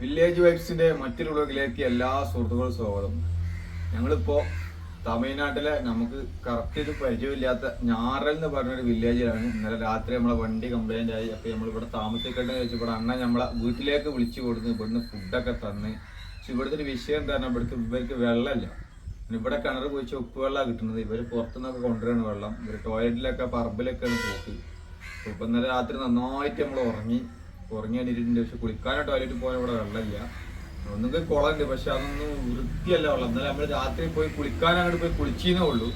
Village വൈബ്സിന്റെ മറ്റൊരു വ്ലോഗിലേക്ക് എല്ലാ സുഹൃത്തുക്കളും സ്വാഗതം. ഞങ്ങളിപ്പോ തമിഴ്നാട്ടിലെ നമുക്ക് കറക്റ്റ് ഒരു പരിചയമില്ലാത്ത ഞാറൽ എന്ന് പറഞ്ഞൊരു വില്ലേജിലാണ്. ഇന്നലെ രാത്രി നമ്മളെ വണ്ടി കംപ്ലൈന്റ് ആയി. അപ്പൊ നമ്മളിവിടെ താമസിക്കേണ്ടത് വെച്ച് ഇവിടെ അണ്ണൻ നമ്മളെ വീട്ടിലേക്ക് വിളിച്ചു കൊടുത്ത് ഇവിടുന്ന് ഫുഡൊക്കെ തന്ന്. പക്ഷെ ഇവിടുത്തെ ഒരു വിഷയം എന്താ, ഇവർക്ക് വെള്ളമില്ല. ഇവിടെ കിണർ കുഴിച്ച് ഉപ്പ് വെള്ളമാണ് കിട്ടുന്നത്. ഇവര് പുറത്തുനിന്നൊക്കെ കൊണ്ടുവരുന്ന വെള്ളം. ഇവര് ടോയ്ലറ്റിലൊക്കെ പറമ്പിലൊക്കെയാണ് പോക്ക്. ഇപ്പൊ ഇന്നലെ രാത്രി നന്നായിട്ട് നമ്മൾ ഉറങ്ങി എണീറ്റിട്ടുണ്ട്. പക്ഷെ കുളിക്കാനോ ടോയ്ലറ്റിൽ പോകാൻ ഇവിടെ വെള്ളമില്ല. ഒന്നുകിൽ കുളമുണ്ട്, പക്ഷെ അതൊന്നും വൃത്തിയല്ല വെള്ളം. എന്നാലും നമ്മൾ രാത്രി പോയി കുളിക്കാൻ അങ്ങോട്ട് പോയി കുളിച്ചേ ഉള്ളൂ.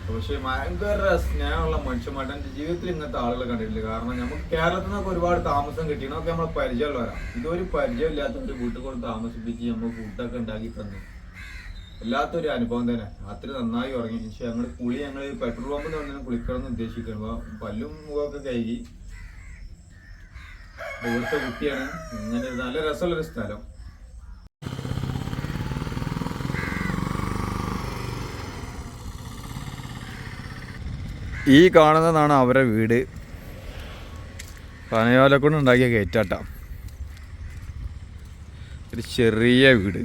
പക്ഷെ ഭയങ്കര സ്നേഹമുള്ള മനുഷ്യന്മാരുടെ എൻ്റെ ജീവിതത്തിൽ ഇങ്ങനത്തെ ആളുകൾ കണ്ടിട്ടില്ല. കാരണം നമുക്ക് കേരളത്തിൽ നിന്നൊക്കെ ഒരുപാട് താമസം കിട്ടിയതൊക്കെ നമ്മളെ പരിചയമുള്ളവരാണ്. ഇതൊരു പരിചയമില്ലാത്ത ഒരു വീട്ടിൽ കൊണ്ട് താമസിപ്പിച്ച് നമ്മൾ ഫുഡൊക്കെ ഉണ്ടാക്കി തന്നു. വല്ലാത്തൊരു അനുഭവം തന്നെ. രാത്രി നന്നായി ഉറങ്ങി. പക്ഷെ ഞങ്ങൾ പെട്രോൾ പമ്പിൽ നിന്ന് കുളിക്കണം എന്ന് ഉദ്ദേശിക്കുന്നു. പല്ലും മുഖമൊക്കെ കഴുകി. ഇവിടുത്തെ കുട്ടിയാണ്. ഇങ്ങനെ നല്ല രസമുള്ളൊരു സ്ഥലം. ഈ കാണുന്നതാണ് അവരുടെ വീട്. പനയോല കൊണ്ട് ഉണ്ടാക്കിയ കയറ്റാട്ട. ഒരു ചെറിയ വീട്.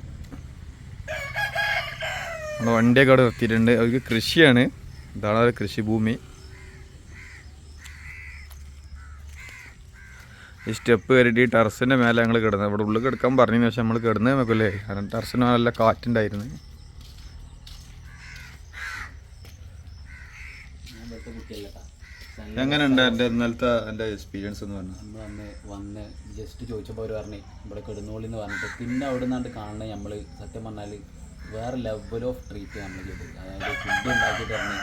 നമ്മുടെ വണ്ടിയൊക്കെ അവിടെ നിർത്തിയിട്ടുണ്ട്. അവർക്ക് കൃഷിയാണ്. ഇതാണ് ഒരു കൃഷിഭൂമി. ഈ സ്റ്റെപ്പ് കയറിയിട്ട് ഈ ടെറസിൻ്റെ മേലെ ഞങ്ങൾ കിടന്നത്. ഇവിടെ ഉള്ളിൽ കിടക്കാൻ പറഞ്ഞതിന് ശേഷം നമ്മൾ കിടന്ന് നോക്കല്ലേ. കാരണം ടെറസിന് നല്ല കാറ്റുണ്ടായിരുന്നു. എങ്ങനെയുണ്ട് എൻ്റെ എക്സ്പീരിയൻസ് എന്ന് പറഞ്ഞാൽ? നമ്മൾ വന്ന് ജസ്റ്റ് ചോദിച്ചപ്പോൾ അവർ പറഞ്ഞു ഇവിടെ കിടന്നോളിന്ന് പറഞ്ഞിട്ട്. പിന്നെ അവിടെ നിന്നാണ്ട് കാണുന്നത് നമ്മൾ സത്യം പറഞ്ഞാൽ വേറെ ലെവൽ ഓഫ് ട്രീറ്റ് നമ്മൾ ചെയ്തത്. അതായത് ഫുഡ് ഉണ്ടാക്കിയിട്ട് പറഞ്ഞ്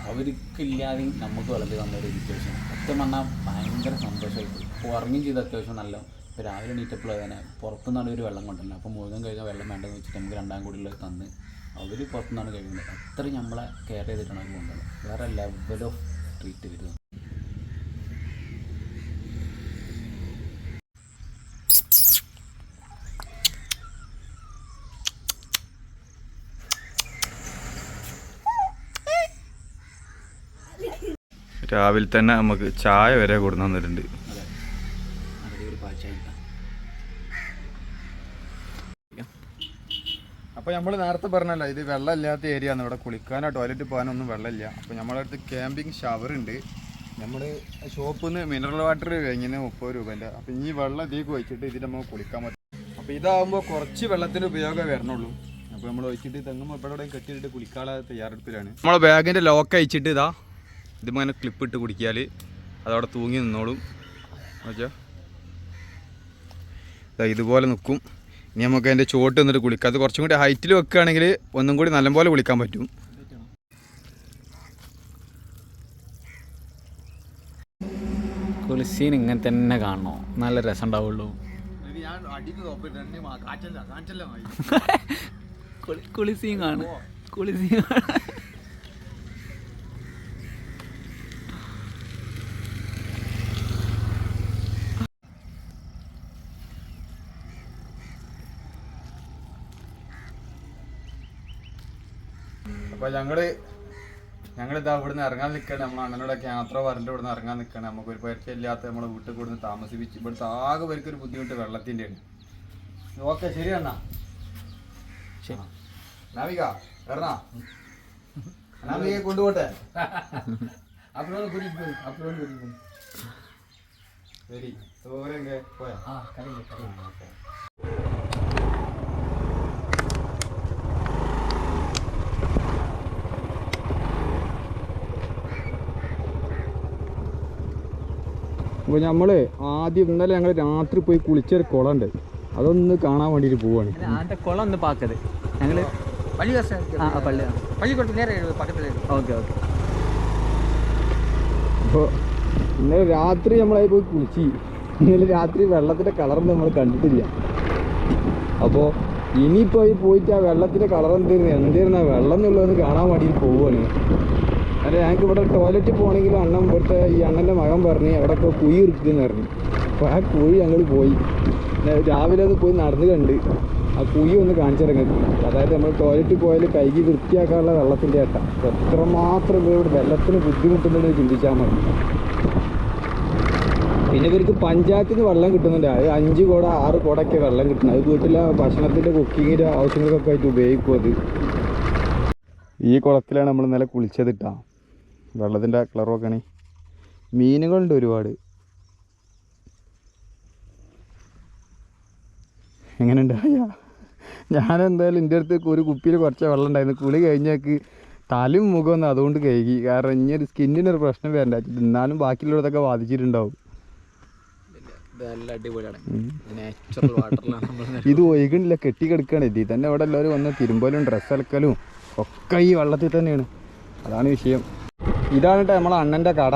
അവർക്കില്ലാതെയും നമുക്ക് വിളമ്പി തന്നൊരു സിറ്റുവേഷൻ. സത്യം പറഞ്ഞാൽ ഭയങ്കര സന്തോഷമായിപ്പോയി. അപ്പോൾ ഉറങ്ങും ചെയ്ത് അത്യാവശ്യം നല്ല. ഇപ്പോൾ രാവിലെ എണീറ്റപ്പോൾ തന്നെ പുറത്തുനിന്നാണ് ഒരു വെള്ളം കൊണ്ടുവരുന്നത്. അപ്പോൾ മുഴുവൻ കഴിഞ്ഞാൽ വെള്ളം വേണ്ടെന്ന് വെച്ചിട്ട് നമുക്ക് രണ്ടാം കൂടിയുള്ളത് തന്ന് അവർ പുറത്തുനിന്നാണ് കഴിയുന്നത്. അത്രയും നമ്മളെ കെയർ ചെയ്തിട്ടാണ് അവർ കൊണ്ടുവന്നത്. വേറെ ലെവൽ ഓഫ് ട്രീറ്റ് വരുന്നത്. രാവിലെ തന്നെ നമുക്ക് ചായ വരെ കൊടുന്നു തന്നിട്ടുണ്ട്. അപ്പോൾ നമ്മൾ നേരത്തെ പറഞ്ഞല്ലോ, ഇത് വെള്ളമില്ലാത്ത ഏരിയ ആണ്. ഇവിടെ കുളിക്കാനോ ടോയ്ലറ്റ് പോകാനോ ഒന്നും വെള്ളമില്ല. അപ്പോൾ നമ്മളെ അടുത്ത് ക്യാമ്പിങ് ഷവർ ഉണ്ട്. നമ്മൾ ഷോപ്പിൽ നിന്ന് മിനറൽ വാട്ടർ കഴിഞ്ഞിന് 30 രൂപേൻ്റെ. അപ്പോൾ ഈ വെള്ളം ഇതിലേക്ക് ഒഴിച്ചിട്ട് ഇതിൽ നമുക്ക് കുളിക്കാൻ പറ്റും. അപ്പോൾ ഇതാകുമ്പോൾ കുറച്ച് വെള്ളത്തിൻ്റെ ഉപയോഗമേ വരണുള്ളൂ. അപ്പോൾ നമ്മൾ ഒഴിച്ചിട്ട് തെങ്ങുമ്പോൾ ഇവിടെ കെട്ടിയിട്ട് കുളിക്കാനുള്ള തയ്യാറെടുപ്പിലാണ്. നമ്മളെ ബാഗിൻ്റെ ലോക്ക് അയച്ചിട്ട് ഇതിങ്ങനെ ക്ലിപ്പ് ഇട്ട് കുടിക്കാൽ അതവിടെ തൂങ്ങി നിന്നോളും. ഓക്കെ, ഇതുപോലെ നിൽക്കും. ഇനി നമുക്ക് അതിൻ്റെ ചോട്ട് നിന്നിട്ട് കുളിക്കാം. അത് കുറച്ചും കൂടി ഹൈറ്റിൽ വെക്കുകയാണെങ്കിൽ ഒന്നും കൂടി നല്ലപോലെ കുളിക്കാൻ പറ്റും. കുളിസീൻ ഇങ്ങനെ തന്നെ കാണണോ? നല്ല രസം ഉണ്ടാവുള്ളൂ. കുളിസീൻ കാണും. കുളിസീൻ അപ്പോൾ ഞങ്ങളിതാ ഇവിടുന്ന് ഇറങ്ങാൻ നിൽക്കണം. നമ്മൾ അണ്ണനോടൊക്കെ യാത്ര പറഞ്ഞിട്ട് ഇവിടുന്ന് ഇറങ്ങാൻ നിൽക്കണം. നമുക്കൊരു പരിചയമില്ലാത്ത നമ്മളെ വീട്ടിൽ കൊടുന്ന് താമസിപ്പിച്ച് ഇവിടുത്തെ ആകെ പേർക്കൊരു ബുദ്ധിമുട്ട് വെള്ളത്തിൻ്റെ ആണ്. ഓക്കെ, ശരി അണ്ണാ. നാവിക എറണാ നാവിക കൊണ്ടുപോട്ടെ. ശരി, ചോരങ്ങ പോയാ? അപ്പോൾ നമ്മൾ ആദ്യം ഇന്നലെ ഞങ്ങൾ രാത്രി പോയി കുളിച്ചൊരു കുളമുണ്ട്. അതൊന്ന് കാണാൻ വേണ്ടിയിട്ട് പോവാണ്. കുളം ഒന്ന് പാക്കത് ഞങ്ങൾ ഓക്കെ. അപ്പോൾ ഇന്നലെ രാത്രി നമ്മളായി പോയി കുളിച്ച്. ഇന്നലെ രാത്രി വെള്ളത്തിൻ്റെ കളറൊന്നും നമ്മൾ കണ്ടിട്ടില്ല. അപ്പോൾ ഇനിയിപ്പോൾ പോയിട്ട് ആ വെള്ളത്തിൻ്റെ കളർ എന്തായിരുന്നു ആ വെള്ളം എന്നുള്ളതെന്ന് കാണാൻ വേണ്ടിയിട്ട് പോവുകയാണ്. അല്ല, ഞങ്ങൾക്ക് ഇവിടെ ടോയ്ലറ്റിൽ പോകണമെങ്കിൽ ഇവിടുത്തെ ഈ അണ്ണൻ്റെ മകൻ പറഞ്ഞ് എവിടെയൊക്കെ കുഴി ഇരിക്കുമെന്ന് പറഞ്ഞു. അപ്പോൾ ആ കുഴി ഞങ്ങൾ പോയി. രാവിലെ അത് പോയി നടന്ന് കണ്ട് ആ കുഴി ഒന്ന് കാണിച്ചിറങ്ങി. അതായത് നമ്മൾ ടോയ്ലറ്റിൽ പോയാൽ കൈകി വൃത്തിയാക്കാനുള്ള വെള്ളത്തിൻ്റെ ഏട്ട എത്രമാത്രം ഇവിടെ വെള്ളത്തിന് ബുദ്ധിമുട്ടുണ്ടെന്ന് ചിന്തിച്ചാൽ മതി. പിന്നെ ഇവർക്ക് പഞ്ചായത്തിൽ നിന്ന് വെള്ളം കിട്ടുന്നുണ്ട്. അത് 5 കുട 6 കുടയൊക്കെ വെള്ളം കിട്ടുന്നത്. അത് വീട്ടിലെ ഭക്ഷണത്തിൻ്റെ കുക്കിങ്ങിൻ്റെ ആവശ്യങ്ങൾക്കൊക്കെ ആയിട്ട് ഉപയോഗിക്കും. അത് ഈ കുളത്തിലാണ് നമ്മൾ ഇന്നലെ കുളിച്ചതിട്ടാ. വെള്ളത്തിൻ്റെ കളർ നോക്കണേ. മീനുകളുണ്ട് ഒരുപാട്. എങ്ങനെയുണ്ട്? ഞാനെന്തായാലും എൻ്റെ അടുത്ത് ഒരു കുപ്പിയിൽ കുറച്ച് വെള്ളം ഉണ്ടായിരുന്നു. കുളി കഴിഞ്ഞേക്ക് തലയും മുഖമൊന്നും അതുകൊണ്ട് കഴുകി. കാരണം ഇനിയൊരു സ്കിന്നിനൊരു പ്രശ്നം വരണ്ട. എന്നാലും ബാക്കിയുള്ളതൊക്കെ ബാധിച്ചിട്ടുണ്ടാവും. ഇത് ഒഴുകണില്ല, കെട്ടിക്കിടക്കുകയാണ്. ഇതിൽ തന്നെ ഇവിടെ എല്ലാവരും വന്ന് തിരുമ്പലും ഡ്രസ്സ് അലക്കലും ഒക്കെ ഈ വെള്ളത്തിൽ തന്നെയാണ്. അതാണ് വിഷയം. ഇതാണ് കേട്ടോ നമ്മളെ അണ്ണൻ്റെ കട.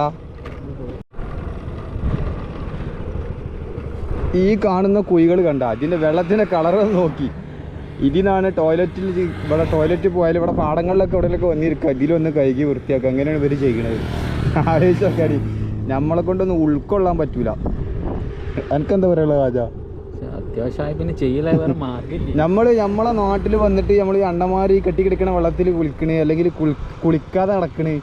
ഈ കാണുന്ന കുഴികൾ കണ്ട അതിൻ്റെ വെള്ളത്തിൻ്റെ കളറ് നോക്കി. ഇതിനാണ് ടോയ്ലറ്റിൽ ഇവിടെ ടോയ്ലറ്റ് പോയാലും ഇവിടെ പാടങ്ങളിലൊക്കെ എവിടെയൊക്കെ വന്നിരിക്കുക. ഇതിലൊന്ന് കഴുകി വൃത്തിയാക്കുക. അങ്ങനെയാണ് ഇവർ ചെയ്യണത്. ആലോചിച്ചൊക്കെ നമ്മളെ കൊണ്ടൊന്നും ഉൾക്കൊള്ളാൻ പറ്റൂല. എനിക്കെന്താ പറയുക രാജാ? അത്യാവശ്യമായി പിന്നെ ചെയ്യല നമ്മളെ നാട്ടിൽ വന്നിട്ട് നമ്മൾ ഈ അണ്ണന്മാർ ഈ കെട്ടിക്കിടക്കണ വെള്ളത്തിൽ കുളിക്കണേ അല്ലെങ്കിൽ കുളിക്കാതെ നടക്കണേ.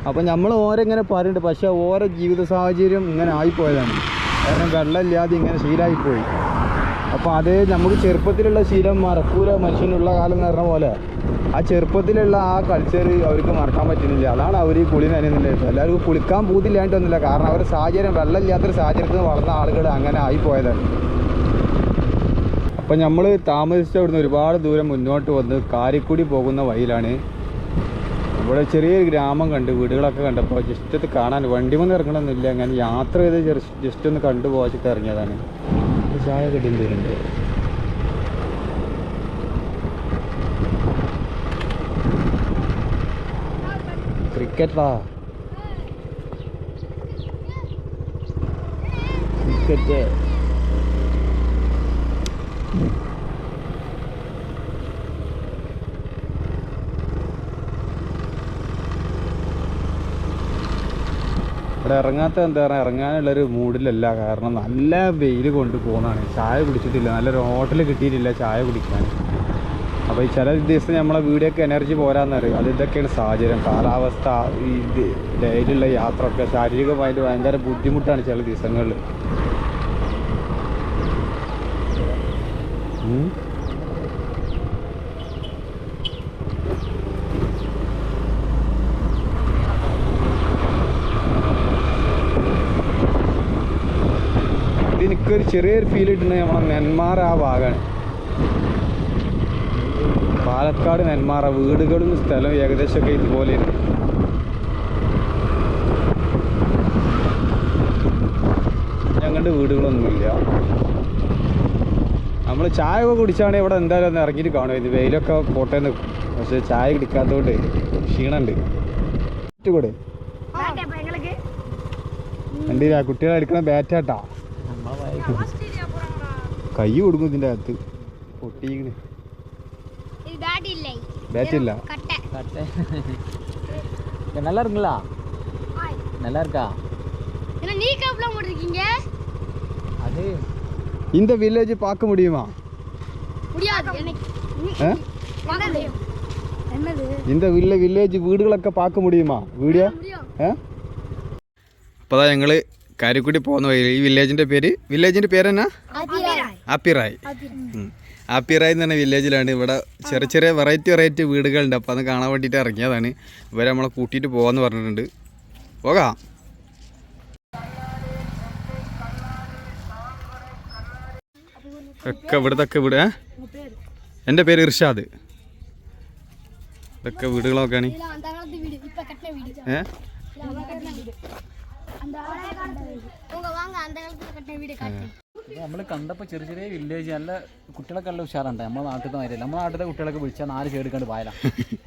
അപ്പം നമ്മൾ ഓരെങ്ങനെ പറയുന്നുണ്ട്. പക്ഷേ ഓരോ ജീവിത സാഹചര്യം ഇങ്ങനെ ആയിപ്പോയതാണ്. കാരണം വെള്ളമില്ലാതെ ഇങ്ങനെ ശീലമായിപ്പോയി. അപ്പോൾ അത് നമുക്ക് ചെറുപ്പത്തിലുള്ള ശീലം മറക്കൂല മനുഷ്യനുള്ള കാലം എന്ന് പറഞ്ഞ പോലെ ആ ചെറുപ്പത്തിലുള്ള ആ കൾച്ചർ അവർക്ക് മറക്കാൻ പറ്റുന്നില്ല. അതാണ് അവർ ഈ കുളി നനയുന്നില്ല. എല്ലാവർക്കും കുളിക്കാൻ പൂതില്ലായിട്ടൊന്നുമില്ല. കാരണം അവരുടെ സാഹചര്യം വെള്ളമില്ലാത്തൊരു സാഹചര്യത്തിൽ നിന്ന് വളർന്ന ആളുകൾ അങ്ങനെ ആയിപ്പോയതാണ്. അപ്പം നമ്മൾ താമസിച്ച അവിടുന്ന് ഒരുപാട് ദൂരം മുന്നോട്ട് വന്ന് കാരിക്കുടി പോകുന്ന വഴിയിലാണ്. ഇവിടെ ചെറിയൊരു ഗ്രാമം കണ്ട് വീടുകളൊക്കെ കണ്ടപ്പോൾ ജസ്റ്റ് അത് കാണാൻ വണ്ടിമൊന്നും ഇറങ്ങണമെന്നില്ല. അങ്ങനെ യാത്ര ചെയ്ത് ജസ്റ്റ് ഒന്ന് കണ്ടുപോച്ചിട്ട് ഇറങ്ങിയതാണ്. ചായ കെട്ടിട്ടുണ്ട്. ക്രിക്കറ്റാ ക്രിക്കറ്റ്. ഇവിടെ ഇറങ്ങാത്ത എന്താ പറയുക, ഇറങ്ങാനുള്ളൊരു മൂഡിലല്ല. കാരണം നല്ല വെയിൽ കൊണ്ട് പോകുന്നതാണ്. ചായ കുടിച്ചിട്ടില്ല, നല്ലൊരു ഹോട്ടൽ കിട്ടിയിട്ടില്ല ചായ കുടിക്കാൻ. അപ്പോൾ ഈ ചില ദിവസം നമ്മളെ വീഡിയോക്ക് എനർജി പോരാന്നറിയും. അത് ഇതൊക്കെയാണ് സാഹചര്യം, കാലാവസ്ഥ, ഈ ഡെയിലുള്ള യാത്ര ഒക്കെ ശാരീരികമായിട്ട് ഭയങ്കര ബുദ്ധിമുട്ടാണ് ചില ദിവസങ്ങളിൽ. എനിക്കൊരു ചെറിയൊരു ഫീൽ കിട്ടുന്നത് നമ്മളെ നെന്മാറ ആ ഭാഗമാണ്. പാലക്കാട് നെന്മാറ വീടുകളും സ്ഥലവും ഏകദേശമൊക്കെ ഇതുപോലെയാണ്. ഞങ്ങളുടെ വീടുകളൊന്നുമില്ല. നമ്മൾ ചായ ഒക്കെ കുടിച്ചാണെങ്കിൽ ഇവിടെ എന്തായാലും ഒന്ന് ഇറങ്ങിയിട്ട് കാണും. ഇത് വെയിലൊക്കെ പോട്ടേന്ന് നിൽക്കും. പക്ഷേ ചായ കുടിക്കാത്തതുകൊണ്ട് ക്ഷീണമുണ്ട്. കൂടെ എന്തിനാ കുട്ടികളെ എടുക്കണ ബാറ്റാട്ടാ. കൈ കൊടുക്കും ഇതിൻ്റെ അകത്ത്. പൊട്ടിക്കണ് ബാറ്റില്ല. நல்லா இருக்குங்களா? நல்லா இருக்கா? நீ கப்லாம் போட்டுருக்கீங்க. அது இந்த வில்லேஜ் பார்க்க முடியுமா? முடியாது எனக்கு. என்னது இந்த വില്ലേജ് വീടുകളൊക്കെ பார்க்க முடியுமா? വീഡിയോ അപ്പോൾ ഞങ്ങൾ കാരിക്കുടി പോകുന്ന വഴി. ഈ വില്ലേജിൻ്റെ പേര് എന്നാ? ആപ്പിറായ്. ആപ്പിറായ് എന്ന് പറഞ്ഞ വില്ലേജിലാണ്. ഇവിടെ ചെറിയ ചെറിയ വെറൈറ്റി വീടുകളുണ്ട്. അപ്പോൾ അത് കാണാൻ വേണ്ടിയിട്ട് ഇറങ്ങിയതാണ്. ഇവരെ നമ്മളെ കൂട്ടിയിട്ട് പോകാമെന്ന് പറഞ്ഞിട്ടുണ്ട്. പോകാം. ഒക്കെ ഇവിടുത്തെ വീട്. എൻ്റെ പേര് ഇർഷാദ്. ഇതൊക്കെ വീടുകളൊക്കെയാണ്. നമ്മൾ കണ്ടപ്പോൾ ചെറിയ ചെറിയ വില്ലേജ്, നല്ല കുട്ടികളൊക്കെ നല്ല ഉഷാറുണ്ട്. നമ്മുടെ നാട്ടിലത്തെ മാതിരിയല്ല. നമ്മുടെ നാട്ടിലത്തെ കുട്ടികളൊക്കെ വിളിച്ചാൽ 4 സൈഡ് കണ്ട് പായല.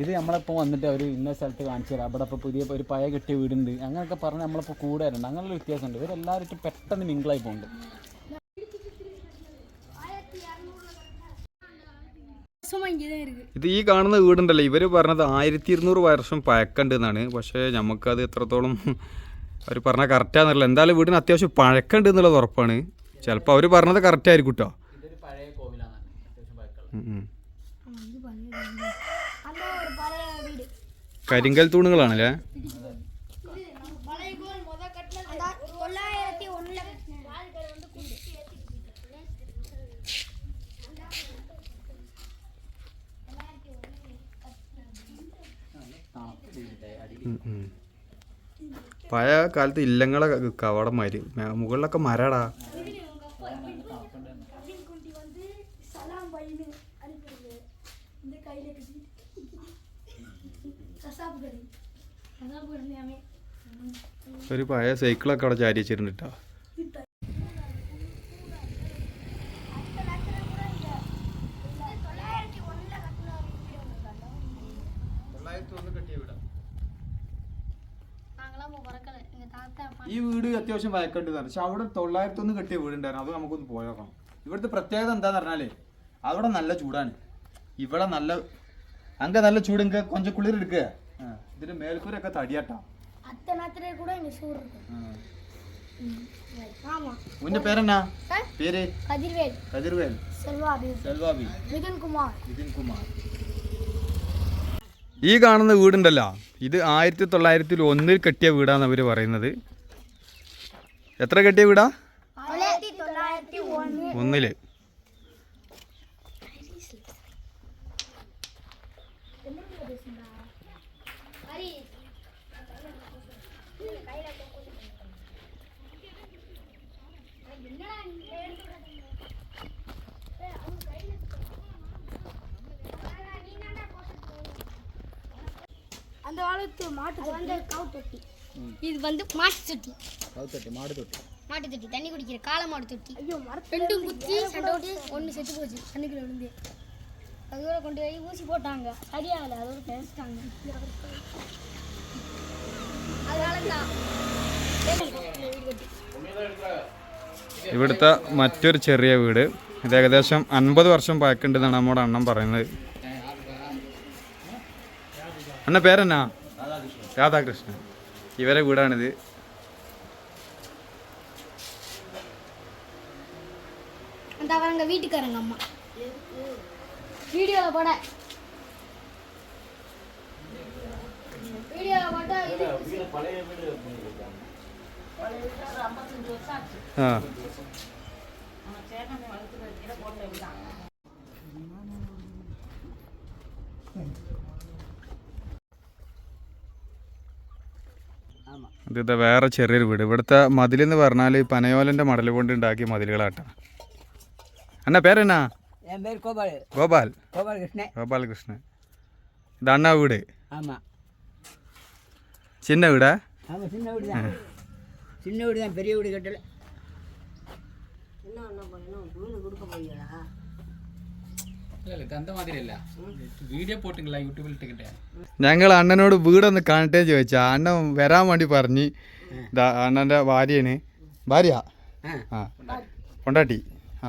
ഇത് നമ്മളിപ്പോൾ വന്നിട്ട് അവർ ഇന്ന സ്ഥലത്ത് കാണിച്ചു തരാം, അവിടെ ഇപ്പോൾ പുതിയ ഒരു പഴയ കെട്ടിയ വീടുണ്ട് അങ്ങനെയൊക്കെ പറഞ്ഞ് നമ്മളിപ്പോൾ കൂടെ വരുന്നുണ്ട്. അങ്ങനെയുള്ള വ്യത്യാസമുണ്ട്. ഇവരെല്ലാവരും പെട്ടെന്ന് മിങ്കിളായി പോകുന്നുണ്ട്. ഇത് ഈ കാണുന്ന വീടുണ്ടല്ലോ, ഇവർ പറഞ്ഞത് 1200 വർഷം പഴക്കമുണ്ട് എന്നാണ്. പക്ഷേ നമുക്കത് എത്രത്തോളം അവർ പറഞ്ഞാൽ കറക്റ്റാന്നറിയില്ല. എന്തായാലും വീടിന് അത്യാവശ്യം പഴക്കമുണ്ട് എന്നുള്ളത് ഉറപ്പാണ്. ചിലപ്പോൾ അവർ പറഞ്ഞത് കറക്റ്റ് ആയിരിക്കും കേട്ടോ. കരിങ്കൽ തൂണുകളാണല്ലേ. പഴയ കാലത്ത് ഇല്ലങ്ങളെ കവടമാര് മുകളിലൊക്കെ മരടാ. ഒരു പഴയ സൈക്കിളൊക്കെ അവിടെ ചാരി വെച്ചിട്ടുണ്ട് കേട്ടോ. ഈ വീട് അത്യാവശ്യം വയക്കണ്ടതാണ്. പക്ഷെ അവിടെ 901 കെട്ടിയ വീടുണ്ടായിരുന്നു. അത് നമുക്കൊന്ന് പോയേക്കണം. ഇവിടുത്തെ പ്രത്യേകത എന്താന്ന് പറഞ്ഞാല് അവിടെ നല്ല ചൂടാണ്. ഇവിടെ നല്ല നല്ല ചൂട് ഇങ്ങ കൊഞ്ചം കുളിർ എടുക്കുക. ഇതിന്റെ മേൽക്കൂരൊക്കെ തടിയാട്ടാ. ഉന്റെ പേരെന്നാ? പേര് കതിർവേൽ സെൽവാബി നിതിൻ കുമാർ. ഈ കാണുന്ന വീടുണ്ടല്ലോ, ഇത് 1901 കെട്ടിയ വീടാന്ന് അവര് പറയുന്നത്. എത്ര കെട്ടിയ വീടാ? 1. அந்த காலத்து இது வந்து மாட்டு தொட்டி, மாட்டு தொட்டி தண்ணி குடிக்கிற காளை மாடு தொட்டி. ரெண்டும் குத்தி சண்டோட்டு ஒன்று செத்து போச்சு தண்ணிக்குள்ள விழுந்து. அதோட கொண்டு போய் ஊசி போட்டாங்க, சரியாகல, அதோட பேசிட்டாங்க. அதனால ഇവിടുത്തെ മറ്റൊരു ചെറിയ വീട്. ഇത് ഏകദേശം 50 വർഷം പഴക്കണ്ടെന്നാണ് നമ്മുടെ അണ്ണൻ പറയുന്നത്. അണ്ണ പേരെന്നാ? രാധാകൃഷ്ണൻ. ഇവരെ വീടാണിത്. அவங்க வீட்டுக்காரங்க அம்மா வீடியோல போட ഇത് വേറെ ചെറിയൊരു വീട്. ഇവിടുത്തെ മതിലെന്ന് പറഞ്ഞാൽ പനയോലൻ്റെ മടൽ കൊണ്ട് ഉണ്ടാക്കിയ മതിലുകളാട്ടാ. അണ്ണ പേരെന്നാ? ഗോപാൽ കൃഷ്ണൻ. ഇത് അണ്ണ വീട്? சின்ன வீடா? ஆமாம், சின்ன வீடு தான். சின்ன வீடு தான், பெரிய வீடு கட்டல. வீடு கொடுக்க போறீங்களா? ഞങ്ങൾ അണ്ണനോട് വീടൊന്ന് കാണട്ടെ ചോദിച്ചാ. അണ്ണൻ വരാൻ വേണ്ടി പറഞ്ഞ് അണ്ണൻ്റെ ഭാര്യയാണ്. ഭാര്യ? ആ, കൊണ്ടാട്ടി. ആ,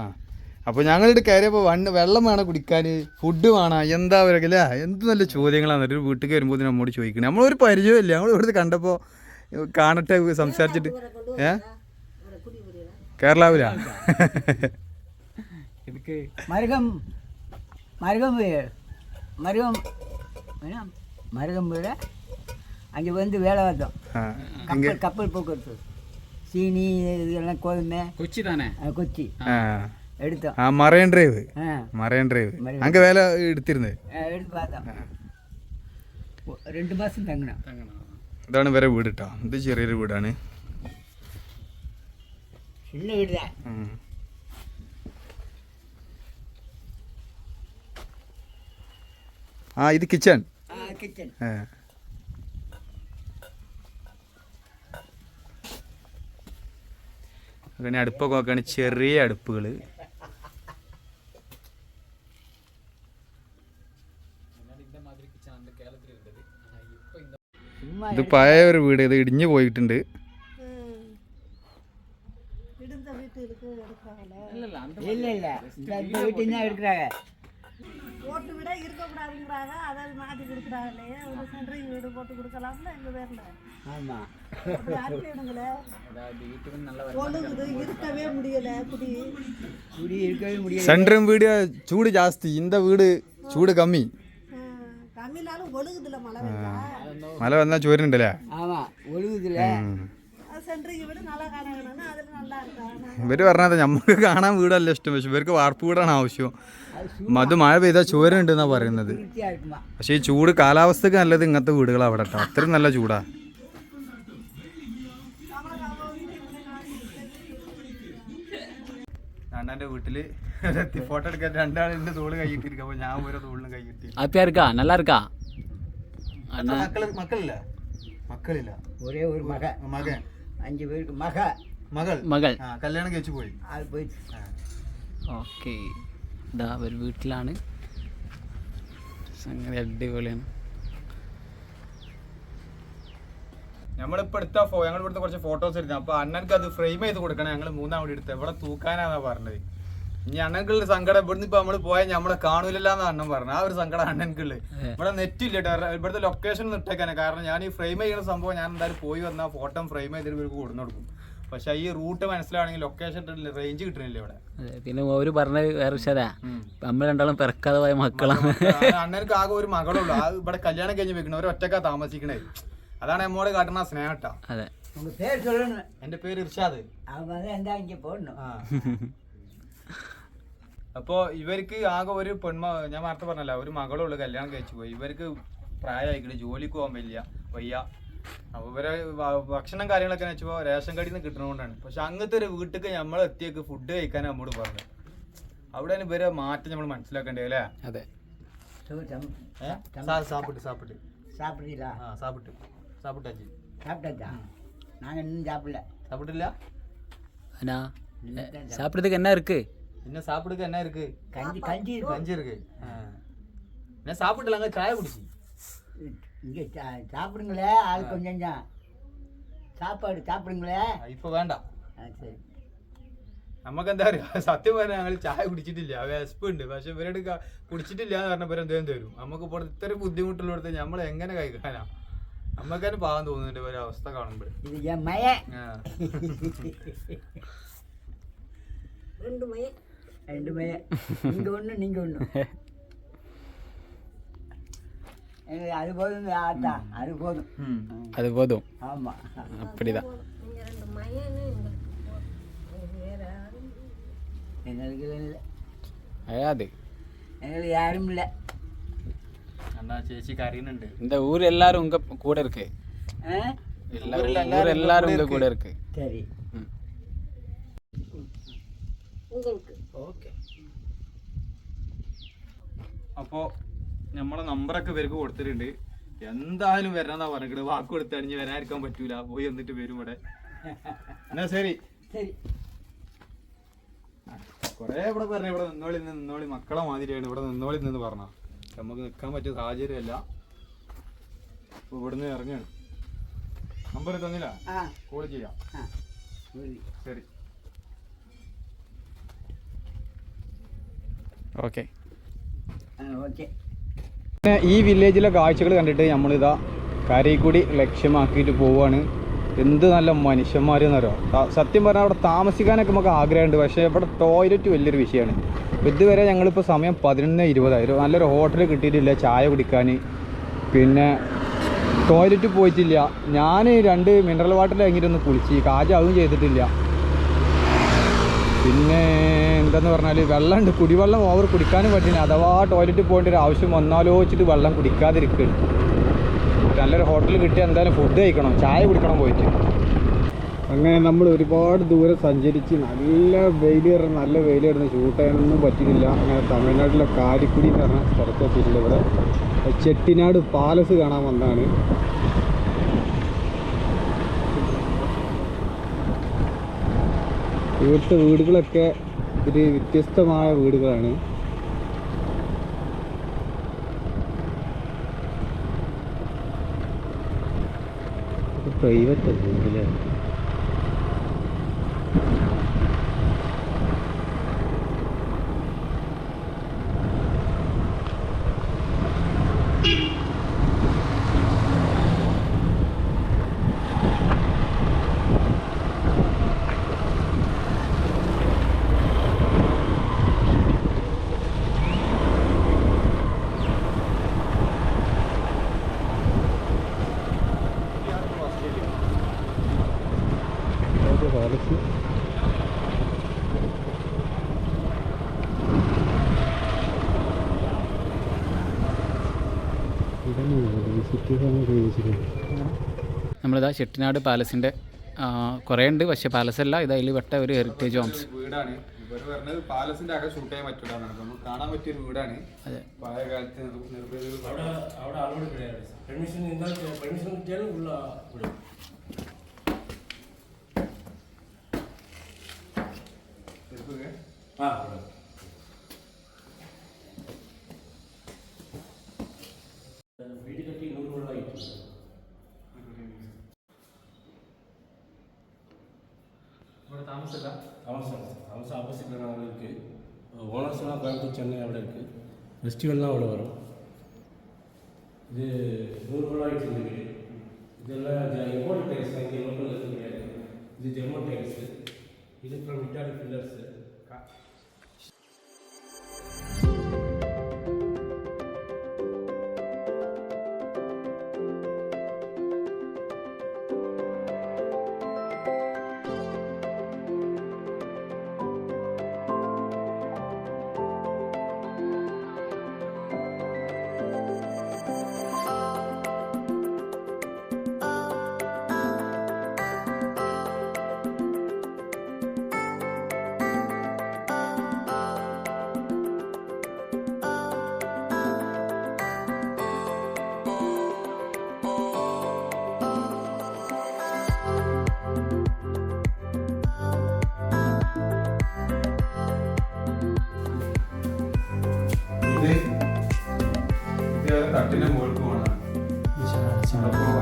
അപ്പോൾ ഞങ്ങളിട്ട് കയറിയപ്പോൾ വെള്ളം വേണം കുടിക്കാൻ, ഫുഡ് വേണം, എന്താ പറയുക അല്ലേ? എന്ത് നല്ല ചോദ്യങ്ങളാണ് ഒരു വീട്ടിൽ വരുമ്പോൾ നമ്മോട് ചോദിക്കുന്നത്. നമ്മളൊരു പരിചയമില്ല, നമ്മൾ ഇവിടുത്തെ കണ്ടപ്പോൾ കാണട്ടെ സംസാരിച്ചിട്ട്. കേരളാവിലാ? மருகம் வீடு அங்கே வந்து வேலை பார்த்தோம். கப்பல் போக்குவரத்து, சீனி இதெல்லாம், கோதுமை. கொச்சி தானே? கொச்சி எடுத்தோம். മറൈൻ ഡ്രൈവ് അங்கே വേല എടുത്തിരുന്നത്. എടുത്ത് பார்த்தோம். 2 മാസം തങ്ങണം. ഇതാണ് വരെ വീട് കേട്ടോ. ഇത് ചെറിയൊരു വീടാണ്. சின்ன வீடு தான். ആ, ഇത് കിച്ചൺ. കിച്ചൺ. അങ്ങനെ അടുപ്പൊക്കെ നോക്കുകയാണ്, ചെറിയ അടുപ്പുകൾ. ഇത് പഴയ ഒരു വീട്, ഇത് ഇടിഞ്ഞു പോയിട്ടുണ്ട്. இல்லை இல்லை, இந்த வீட்டு தான் எடுக்கிறாங்க. ஓட்டு விட இருக்கக்கூடாதுங்கிறாங்க, அதாவது மாற்றி கொடுக்குறாங்களே. ஒரு சென்ட்ரிங் வீடு போட்டு கொடுக்கலாம்ல எங்கள் பேரில். ஆமாம், அப்படி அனுப்பிவிடுங்களே. ஒழுங்குது, இருக்கவே முடியலை. குடி இருக்கவே முடியல. സെൻട്രൽ വീട് ചൂട് ജാസ്തി, இந்த വീട് ചൂട് കമ്മി. கம்மினாலும் ஒழுகுதுல மழை பெய்யா. മഴ വന്നാൽ ചോരുന്നുണ്ടല്ലേ? ஆமாம், ஒழுகுதுல. சென்ட்ரிங் வீடு நல்லா காணணும்னா அதில் நல்லா இருக்கா. ഇവര് പറഞ്ഞത് നമുക്ക് കാണാൻ വീടല്ല ഇഷ്ടം, പക്ഷെ ഇവർക്ക് വാർപ്പ് വീടാണ് ആവശ്യം. അത് മഴ പെയ്താൽ ചോരുണ്ട് എന്നാ പറയുന്നത്. വൃത്തിയായിട്ടുമാ. പക്ഷെ ഈ ചൂട് കാലാവസ്ഥക്ക് നല്ലത് ഇങ്ങനത്തെ വീടുകളാണ് അവിടെ കേട്ടോ. അത്രയും നല്ല ചൂടാ. അണ്ണന്റെ വീട്ടില് ഫോട്ടോ എടുക്കാൻ രണ്ടാളിന്റെ തോള് കൈയിട്ടിരിക്കും. അപ്പൊ ഞാൻ ഓരോ തോളിനും കൈയിട്ടി. ഹാപ്പിയാ இருக்கா நல்லா இருக்கா? മക്കളില്ല മക്കളില്ല ഒരേ ഒരു മകൻ 5 പേർക്ക് മകൾ മകൾ കല്യാണം കഴിച്ചു പോയി. ആൾ പോയി. ഓക്കെ. ഇതാ ഒരു വീട്ടിലാണ്. സംഗതി അടിപൊളിയാണ്. നമ്മളിപ്പോ എടുത്ത ഞങ്ങൾ ഇവിടുത്തെ കുറച്ച് ഫോട്ടോസ് എടുത്തു. അപ്പൊ അണ്ണനക്ക് അത് ഫ്രെയിം ചെയ്ത് കൊടുക്കണം. ഞങ്ങൾ 3 കൂടി എടുത്തത്. ഇവിടെ തൂക്കാനാന്നാ പറഞ്ഞത്. ഇനി അണ്ണൻക്കുള്ള സങ്കടം ഇവിടുന്ന് ഇപ്പൊ നമ്മള് പോയാൽ നമ്മളെ കാണൂലെന്നാണ് അണ്ണൻ പറഞ്ഞത്. ആ ഒരു സങ്കടം അണ്ണൻക്കുള്ള. ഇവിടെ നെറ്റ് ഇല്ല കേട്ടോ. ഇവിടുത്തെ ലൊക്കേഷൻ ഇട്ടേക്കാനെ. കാരണം ഞാൻ ഈ ഫ്രെയിം ചെയ്യുന്ന സംഭവം ഞാൻ എന്തായാലും പോയി വന്നാൽ ഫോട്ടോ ഫ്രെയിം ചെയ്തിട്ട് ഇവർക്ക് കൊടുന്നു കൊടുക്കും. പക്ഷെ ഈ റൂട്ട് മനസ്സിലാണെങ്കിൽ ലൊക്കേഷൻ റേഞ്ച് കിട്ടുന്നില്ല ഇവിടെ. പിന്നെ ഒരു പറഞ്ഞത് വേറെ വിഷയതാ, നമ്മൾ രണ്ടാളും പിറക്കാതെ പോയ മക്കളാണ്. അണ്ണനക്ക് ആകെ ഒരു മകളുള്ളൂ. ആ ഇവിടെ കല്യാണം കഴിഞ്ഞ് വെക്കണം. ഒരു ഒറ്റക്കാ താമസിക്കണേ. അതാണ് നമ്മോട് കാട്ടുന്ന സ്നേഹട്ടാ. അതെ. എന്റെ പേര് ഇർഷാദ്. അപ്പോ ഇവർക്ക് ആകെ ഒരു ഞാൻ നേരത്തെ പറഞ്ഞല്ല, ഒരു മകളുള്ളൂ, കല്യാണം കഴിച്ചു പോയി. ഇവർക്ക് പ്രായമായിക്കില്ല, ജോലിക്ക് പോകാൻ വയ്യ. അപ്പൊ ഇവരെ ഭക്ഷണം കാര്യങ്ങളൊക്കെ വെച്ചപ്പോ റേഷൻ കടയിൽ നിന്ന് കിട്ടണോണ്ടാണ്. പക്ഷെ അങ്ങനത്തെ ഒരു വീട്ടിലേക്ക് നമ്മൾ എത്തിയേക്ക് ഫുഡ് കഴിക്കാൻ നമ്മോട് പറഞ്ഞത്. അവിടെ ഇവരെ മാറ്റം നമ്മൾ മനസ്സിലാക്കണ്ടേ അല്ലേ? അതെ. சாப்பிட்டில்ல அண்ணா சாப்பிட்றதுக்கு என்ன இருக்கு? இன்னும் சாப்பிடுக்கு என்ன இருக்கு? கஞ்சி இருக்கு. என்ன சாப்பிடலாங்க, சாய குடிச்சு இங்கே சாப்பிடுங்களே. ஆள் கொஞ்சம் சாப்பாடு சாப்பிடுங்களே. இப்போ வேண்டாம். சரி. നമുക്ക് എന്താ പറയുക, സത്യം പറഞ്ഞാൽ ഞങ്ങൾ ചായ കുടിച്ചിട്ടില്ല. വിശപ്പുണ്ട്. പക്ഷെ ഇവരോട് കുടിച്ചിട്ടില്ല എന്ന് പറഞ്ഞ എന്തേലും തരും. നമുക്ക് ഇപ്പോൾ ഇത്രയും ബുദ്ധിമുട്ടുള്ളിടത്ത് നമ്മൾ എങ്ങനെ കഴിക്കാനാ? നമുക്ക് തന്നെ പാവം തോന്നുന്നുണ്ട് ഒരു അവസ്ഥ കാണുമ്പോൾ. நீங்க ஒண்ணு நீங்க ஒண்ணு. அது போதும் ஆத்தா, அது போதும். அது போதும். ஆமா, அப்படிதான். எங்களுக்கு இல்லை, அயாது எங்களுக்கு யாரும் இல்லை. அண்ணா சேச்சி கறினுண்டு. இந்த ஊர் எல்லாரும் உங்க கூட இருக்கு. எல்லாரும் உங்க கூட இருக்கு. சரி. உங்களுக்கு ഓക്കെ. അപ്പോൾ നമ്മളെ നമ്പറൊക്കെ ഇവർക്ക് കൊടുത്തിട്ടുണ്ട്. എന്തായാലും വരാന്നാ പറഞ്ഞിട്ട്. വാക്ക് കൊടുത്തണിഞ്ഞ് വരാതിരിക്കാൻ പറ്റൂല. പോയി വന്നിട്ട് വരും ഇവിടെ. എന്നാ ശരി. കൊറേ ഇവിടെ പറഞ്ഞ ഇവിടെ നിന്നോളി മക്കളെ മാതിരിയാണ്. ഇവിടെ നിന്നോളി നിന്ന് പറഞ്ഞ നമുക്ക് നിൽക്കാൻ പറ്റിയ സാഹചര്യമല്ല. അപ്പൊ ഇവിടുന്ന് ഇറങ്ങാണ്. നമ്പർ തന്നില്ല, കോൾ ചെയ്യാം. ശരി, ഓക്കെ. ഈ വില്ലേജിലെ കാഴ്ചകൾ കണ്ടിട്ട് നമ്മളിതാ കരയിക്കൂടി ലക്ഷ്യമാക്കിയിട്ട് പോവുകയാണ്. എന്ത് നല്ല മനുഷ്യന്മാരെന്ന് അറിയാം. സത്യം പറഞ്ഞാൽ അവിടെ താമസിക്കാനൊക്കെ നമുക്ക് ആഗ്രഹമുണ്ട്. പക്ഷേ ഇവിടെ ടോയ്ലറ്റ് വലിയൊരു വിഷയമാണ്. ഇതുവരെ ഞങ്ങളിപ്പോൾ സമയം 11:20. നല്ലൊരു ഹോട്ടൽ കിട്ടിയിട്ടില്ല ചായ കുടിക്കാൻ. പിന്നെ ടോയ്ലറ്റ് പോയിട്ടില്ല. ഞാൻ 2 മിനറൽ വാട്ടർ കഴിഞ്ഞിട്ടൊന്ന് കുളിച്ച് കാജാവും ചെയ്തിട്ടില്ല. പിന്നെ എന്താന്ന് പറഞ്ഞാൽ വെള്ളമുണ്ട്, കുടിവെള്ളം ഓവർ കുടിക്കാനും പറ്റില്ല. അഥവാ ടോയ്ലറ്റ് പോകേണ്ട ഒരു ആവശ്യം വന്നാലോ വെച്ചിട്ട് വെള്ളം കുടിക്കാതിരിക്കുകയാണ്. നല്ലൊരു ഹോട്ടൽ കിട്ടിയാൽ എന്തായാലും ഫുഡ് കഴിക്കണം, ചായ കുടിക്കണം പോയിട്ട്. അങ്ങനെ നമ്മൾ ഒരുപാട് ദൂരം സഞ്ചരിച്ച് നല്ല വെയിൽ കിടന്ന് ഷൂട്ട് ചെയ്യാനൊന്നും പറ്റിയിട്ടില്ല. അങ്ങനെ തമിഴ്നാട്ടിലെ കാരിക്കുടി എന്ന് പറഞ്ഞ സ്ഥലത്തെത്തിയിട്ടില്ല. ഇവിടെ ചെട്ടിനാട് പാലസ് കാണാൻ വന്നതാണ്. ഇവിടുത്തെ വീടുകളൊക്കെ ഒരു വ്യത്യസ്തമായ വീടുകളാണ്. പ്രൈവറ്റ് വീട്ടിലെ പാലസ് നമ്മളിതാ ചെട്ടിനാട് പാലസിൻ്റെ കുറേ ഉണ്ട്, പക്ഷേ പാലസല്ല, ഇത് അതിൽ പെട്ട ഒരു ഹെറിറ്റേജ് ഹോംസ് വീടാണ്. ഇവർ പറഞ്ഞത് പാലസിന്റെ അകം ഷൂട്ട് ചെയ്യാൻ പറ്റില്ല, നമുക്ക് കാണാൻ പറ്റിയൊരു വീടാണ്. അതെ, പഴയ കാലത്ത് വീട് കെട്ടി 100 കൊല്ലമായിട്ട് தாமசம் ஆப்போசிட்டில் நாங்கள் இருக்குது. ஓனர்ஸ்லாம் கோயம்புத்தூர் சென்னை അവിടെ இருக்குது. ஃபெஸ்டிவல்லாம் അവിടെ வரும். இது 100 கொள்ளாயிட்டு இந்த வீடு. இதெல்லாம் இம்போர்ட் டைல்ஸ் தான், இங்கே லோக்கல் இருக்க முடியாது. இது ஜெர்மன் டைல்ஸு. இது அப்புறம் இட்டாலிக் பில்லர்ஸு. തട്ടിന്റെ മുകൾക്ക് പോകണം,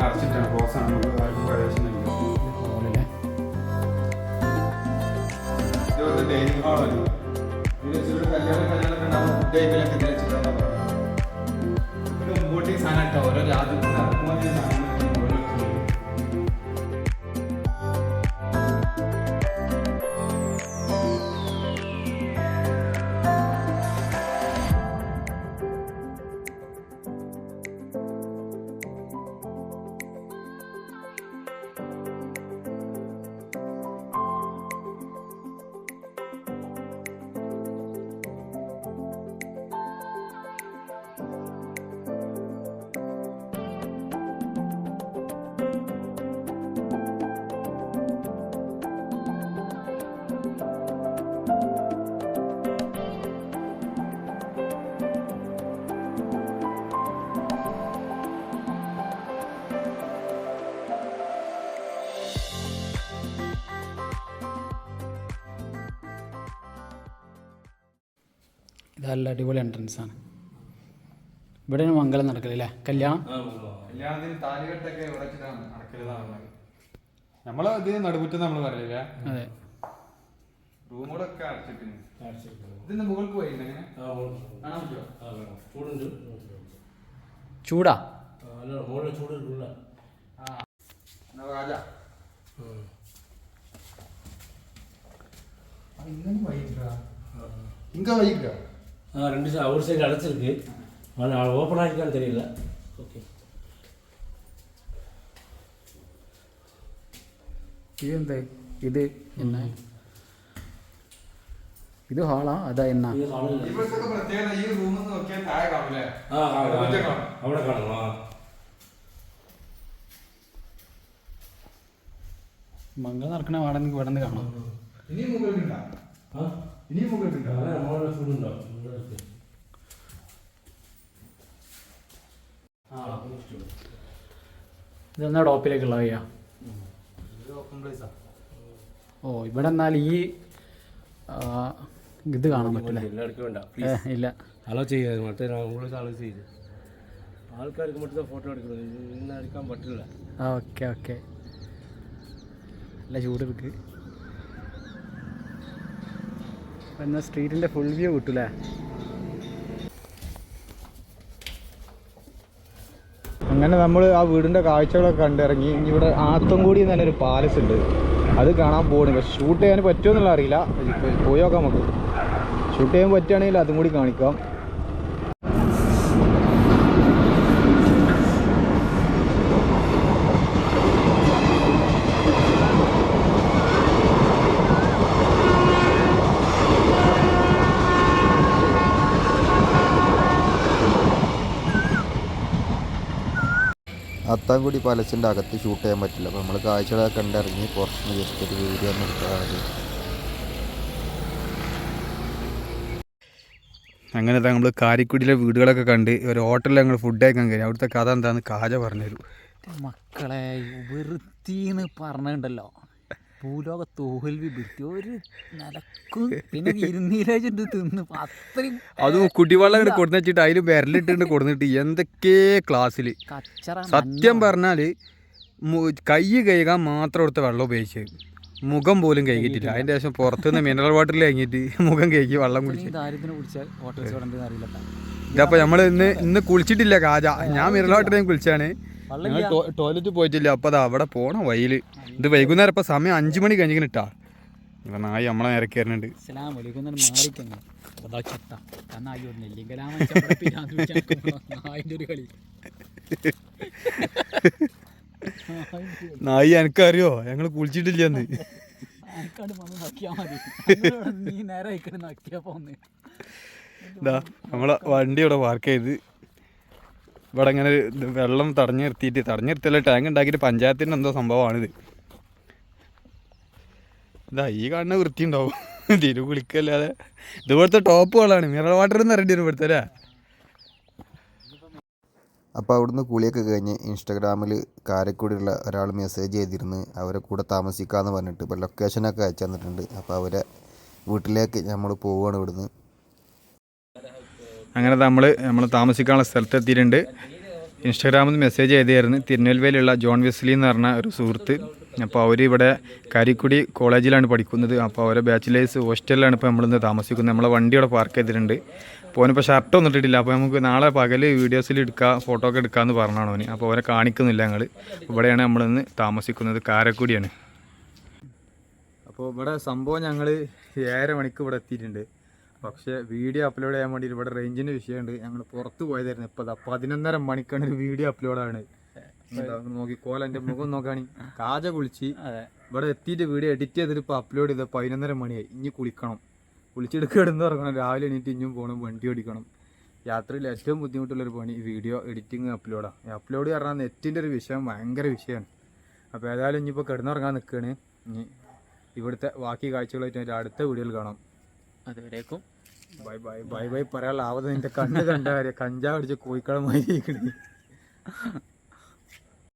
അടച്ചിട്ടാണ് ബോക്സാണ്, നമുക്ക് ആർക്കും പ്രവേശനമില്ല. ഇതുപോലെ ഡൈനിങ് ഹാളാണ്. കല്യാണമൊക്കെ ഉണ്ടാവും, ഫുഡ് കഴിക്കലൊക്കെ ഇതിൽ വെച്ചിട്ടാണ്. ഇത് മുമ്പോട്ടേക്ക് സാധനം കേട്ടോ, ഓരോ രാജ്യത്ത് നടക്കുമ്പോൾ സാധനം ഇതല്ല അടിപൊളി എൻട്രൻസ് ആണ്. ഇവിടെയാണ് മംഗലം നടക്കലല്ലേ, കല്യാണം. കല്യാണത്തിന് താലികെട്ടൊക്കെ ഇവിടെ വെച്ചിട്ടാണ് നടക്കരുതാണ്. നമ്മളെ ഇത് നടുമുറ്റം നമ്മൾ പറയില്ലേ. അതെ, റൂമുകളൊക്കെ അടച്ചിട്ടുണ്ട്. ഇതിന്റെ മുകൾക്ക് പോയി എങ്ങനെ കാണാൻ പറ്റുമോ? ചൂടുണ്ട്. ചൂടാ? അല്ല, മുകളിൽ ചൂട് ഇല്ല. இங்கே வைக்கிறா? 2 ஒரு சைடு அடைச்சிருக்கு, ஆனால் ஓப்பன் ஆகிருக்கான்னு தெரியல. ஓகே, ഇതെന്താ ഇത്? എന്നാ ഇത് ഹാളാ അതാ? എന്നാ ഇവിടുത്തെ പ്രത്യേകത ഈ റൂമിൽ നോക്കിയാൽ താഴെ കാണൂലേ? അവിടെ കാണും. മംഗലം നടക്കണ വാടക ഇവിടെ നിന്ന് കാണാം. ഇനിയും മുകളിലുണ്ടോ? ഇനിയും മുകളിലുണ്ടോ? മുകളിൽ ചൂടുണ്ടോ? ഇതെന്നാ ടോപ്പിലേക്കുള്ള വയ്യ. ഓ, ഇവിടെ എന്നാൽ ഈ ഇത് കാണാൻ പറ്റില്ല. ഇല്ല, അലോ ചെയ്യാതെ മറ്റേ உங்களுக்கு അലോ ചെയ്ത് ആൾക്കാർക്ക് மட்டும் ഫോട്ടോ എടുക്കുന്നത്, ഇന്ന് എടുക്കാൻ പറ്റില്ല. Okay okay. നല്ല ചൂട് ഇருக்கு. എന്നാൽ സ്ട്രീറ്റിൻ്റെ ഫുൾ വ്യൂ കിട്ടൂലേ? അങ്ങനെ നമ്മൾ ആ വീടിൻ്റെ കാഴ്ചകളൊക്കെ കണ്ടിറങ്ങി. ഇനി ഇവിടെ ആത്തൻകുടി നല്ലൊരു പാലസ് ഉണ്ട്, അത് കാണാൻ പോകണം. പക്ഷെ ഷൂട്ട് ചെയ്യാൻ പറ്റുമോ എന്നുള്ള അറിയില്ല, പോയി നോക്കാം. നമുക്ക് ഷൂട്ട് ചെയ്യാൻ പറ്റുകയാണെങ്കിൽ അതും കൂടി കാണിക്കാം. അത്താൻകുടി പാലസിൻ്റെ അകത്ത് ഷൂട്ട് ചെയ്യാൻ പറ്റില്ല. അപ്പോൾ നമ്മൾ കാഴ്ചകളൊക്കെ കണ്ടിറങ്ങി പുറത്തുനിന്ന് ജസ്റ്റ് ഒരു വീഡിയോ ഒന്ന് എടുത്തതാണ്. അങ്ങനെ നമ്മൾ കാരിക്കുടിയിലെ വീടുകളൊക്കെ കണ്ട് ഒരു ഹോട്ടലിൽ ഞങ്ങൾ ഫുഡ് കഴിക്കാൻ കയറി. അവിടുത്തെ കഥ എന്താണെന്ന് കാജ പറഞ്ഞുതരും. മക്കളെ വൃത്തിന്ന് പറഞ്ഞിട്ടുണ്ടല്ലോ, ഭൂലോക തോൽവി വൃത്തി ഒരു നിലക്കും. പിന്നെ ഇരുന്നീരാജ് തിന്ന് അത്രയും അതും കുടിവെള്ളം ഇങ്ങനെ കൊടുന്ന് വെച്ചിട്ട് അതിൽ വിരലിട്ടുണ്ട് കൊടുന്നിട്ട് എന്തൊക്കെ ക്ലാസ്സിൽ. സത്യം പറഞ്ഞാൽ കൈ കഴുകാൻ മാത്രം എടുത്ത വെള്ളം ഉപയോഗിച്ചത്, മുഖം പോലും കഴുകിയിട്ടില്ല. അതിൻ്റെ ശേഷം പുറത്തുനിന്ന് മിനറൽ വാട്ടറിൽ കഴിഞ്ഞിട്ട് മുഖം കഴുകി വെള്ളം കുടിച്ചു. ഇതപ്പോൾ നമ്മൾ ഇന്ന് കുളിച്ചിട്ടില്ല കാജ. ഞാൻ മിനറൽ വാട്ടറിൽ കുളിച്ചാണ്, ഞങ്ങൾ ടോയ്ലറ്റിൽ പോയിട്ടില്ല. അപ്പോൾ അത് അവിടെ പോകണം വഴിയിൽ. ഇത് വൈകുന്നേരം ഇപ്പോൾ സമയം 5 മണി കഴിഞ്ഞിട്ടാ. നായി നമ്മളെ നേരെ കയറുന്നുണ്ട്. നായി എനിക്കറിയോ, ഞങ്ങൾ കുളിച്ചിട്ടില്ലെന്ന്. ഇതാ നമ്മളെ വണ്ടി ഇവിടെ പാർക്ക് ചെയ്ത് ഇവിടെ ഇങ്ങനെ വെള്ളം തടഞ്ഞു നിർത്തിയല്ല, ടാങ്ക് ഉണ്ടാക്കിയിട്ട് പഞ്ചായത്തിൻ്റെ എന്തോ സംഭവമാണിത്. ഇതാ ഈ കാണുന്ന വൃത്തി ഉണ്ടാവും, തിരു കുളിക്കല്ലാതെ. ഇതുപോലത്തെ ടോപ്പ് വെള്ളമാണ്, മിനറൽ വാട്ടർ എന്ന് അറിയേണ്ടി വരും ഇവിടുത്തെ അല്ലേ. അപ്പോൾ അവിടുന്ന് കുളിയൊക്കെ കഴിഞ്ഞ് ഇൻസ്റ്റാഗ്രാമിൽ കാരക്കുടിയുള്ള ഒരാൾ മെസ്സേജ് ചെയ്തിരുന്നു അവരെ കൂടെ താമസിക്കാമെന്ന് പറഞ്ഞിട്ട്. ഇപ്പോൾ ലൊക്കേഷനൊക്കെ അയച്ചു തന്നിട്ടുണ്ട്. അപ്പോൾ അവരെ വീട്ടിലേക്ക് നമ്മൾ പോവുകയാണ് ഇവിടുന്ന്. അങ്ങനെ നമ്മൾ താമസിക്കാനുള്ള സ്ഥലത്തെത്തിയിട്ടുണ്ട്. ഇൻസ്റ്റാഗ്രാമിൽ മെസ്സേജ് ചെയ്തായിരുന്നു. തിരുനെൽവേലിയുള്ള ജോൺ വെസ്ലി എന്ന് പറഞ്ഞ ഒരു സുഹൃത്ത്. അപ്പോൾ അവർ ഇവിടെ കാരിക്കുടി കോളേജിലാണ് പഠിക്കുന്നത്. അപ്പോൾ അവരെ ബാച്ചിലേഴ്സ് ഹോസ്റ്റലിലാണ് ഇപ്പോൾ നമ്മളിന്ന് താമസിക്കുന്നത്. നമ്മളെ വണ്ടി ഇവിടെ പാർക്ക് ചെയ്തിട്ടുണ്ട്. അപ്പോൾ അവനിപ്പോൾ ഷർട്ട് ഒന്നും ഇട്ടിട്ടില്ല. അപ്പോൾ നമുക്ക് നാളെ പകൽ വീഡിയോസിൽ എടുക്കാം, ഫോട്ടോ ഒക്കെ എടുക്കാമെന്ന് പറഞ്ഞാണ് അവന്. അപ്പോൾ അവരെ കാണിക്കുന്നില്ല ഞങ്ങൾ. ഇവിടെയാണ് നമ്മളിന്ന് താമസിക്കുന്നത്, കാരക്കുടിയാണ്. അപ്പോൾ ഇവിടെ സംഭവം ഞങ്ങൾ 7:30 മണിക്ക് ഇവിടെ എത്തിയിട്ടുണ്ട്. പക്ഷേ വീഡിയോ അപ്ലോഡ് ചെയ്യാൻ വേണ്ടിയിട്ട് ഇവിടെ റേഞ്ചിൻ്റെ വിഷയമുണ്ട്. ഞങ്ങൾ പുറത്ത് പോയതായിരുന്നു. ഇപ്പോൾ 11:30 മണിക്കാണ് ഒരു വീഡിയോ അപ്ലോഡാണ്. നോക്കിക്കോല എൻ്റെ മുഖം നോക്കുകയാണെങ്കിൽ കാജ കുളിച്ച് ഇവിടെ എത്തിയിട്ട് വീഡിയോ എഡിറ്റ് ചെയ്തിട്ട് ഇപ്പോൾ അപ്ലോഡ് ചെയ്ത് 11:30 മണിയായി. ഇനി കുളിക്കണം, കുളിച്ചെടുക്കുക കിടന്ന് ഇറങ്ങണം, രാവിലെ എണീറ്റ് ഇനിയും പോകണം, വണ്ടി ഓടിക്കണം. യാത്രയിൽ ഏറ്റവും ബുദ്ധിമുട്ടുള്ളൊരു പണി വീഡിയോ എഡിറ്റിങ് അപ്ലോഡാണ്. അപ്ലോഡ് പറഞ്ഞാൽ നെറ്റിൻ്റെ ഒരു വിഷയം ഭയങ്കര വിഷയമാണ്. അപ്പോൾ ഏതായാലും ഇനിയിപ്പോൾ കിടന്നിറങ്ങാൻ നിൽക്കുകയാണ്. ഇനി ഇവിടുത്തെ ബാക്കി കാഴ്ചകളായിട്ട് അടുത്ത വീഡിയോയിൽ കാണാം. അതുവരേക്കും ബൈ ബൈ ബൈ ബൈ പറയാനുള്ള ആവത്. നിൻ്റെ കണ്ണ് കണ്ട കാര്യം കഞ്ചാവ് അടിച്ച് കോഴിക്കളമായി ഇരിക്കണേ.